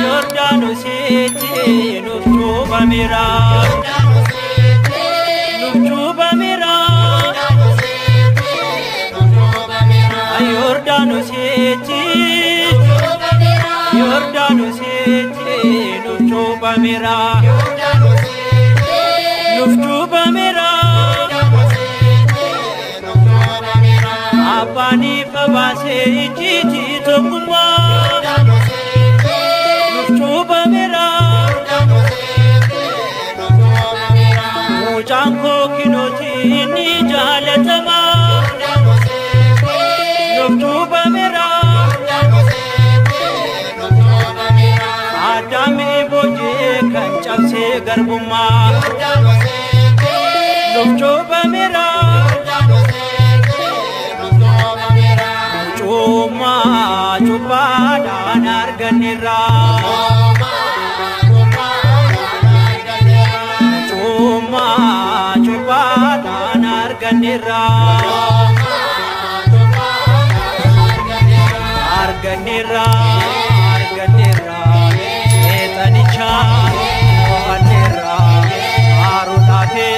Yordanos eti nufchuba mira nufchuba mira Yordanos eti nufchuba mira nufchuba mira Abani fabase iti tokuma nufchuba mira Mujanko kinoti ni jalatama nufchuba mira Adami boje kancamse garbuma nufchuba mira Chuma chupada narganira Chuma chupada narganira Arganira etanicha anira arunate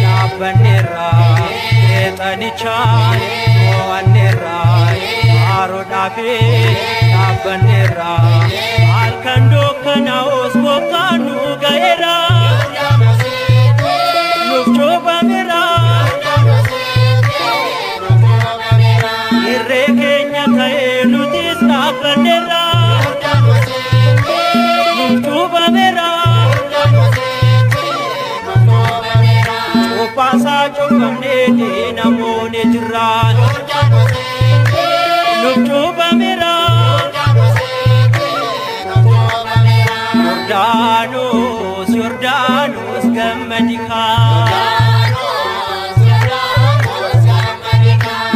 nabanira etanicha anira arodafe nabanira alkando kanaos bokanu gaera nufchuba mira irrekenya kaenu tis nabanira nufchuba mira upasa chobamne dinamone jira nufchuba mira Yordanos gammadika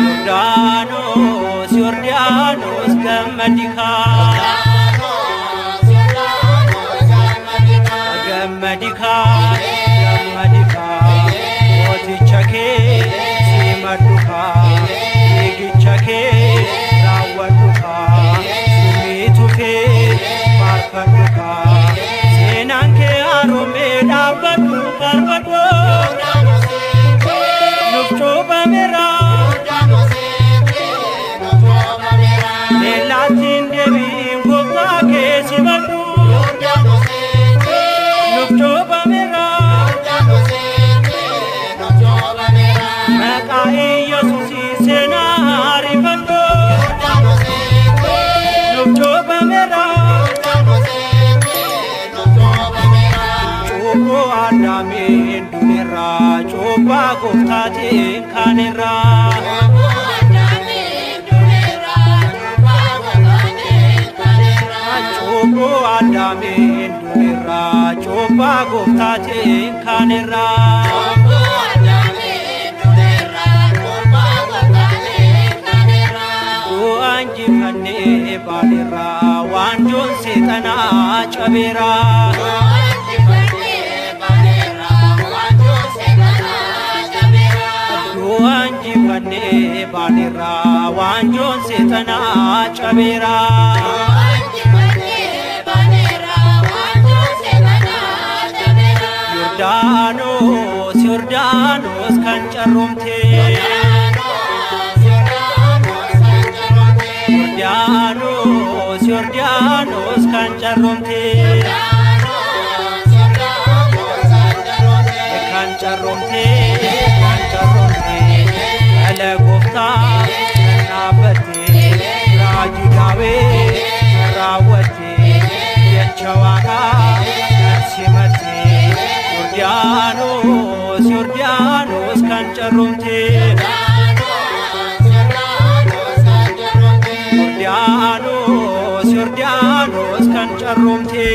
Yordanos gammadika otichake simaduka igichake rawaduka sumituke parpaduka senanke arome dabadu parpadu nufchuba mira Nelatin devi ngokta ke simadu nufchuba mira Maka Yesusi senari padu nufchuba mira Choko adami dunira choba goftati kanira Choko adami dunira choba goftati kanira Anji panne balira wanjon setana chabera Anji panne balira wanjon setana chabera Yordanos kancarumte Yordanos kancarumte kancarumte ala gofta nabate rajidawe rawate yachawaga simate Yordanos kancarumte Yordanos kancarumte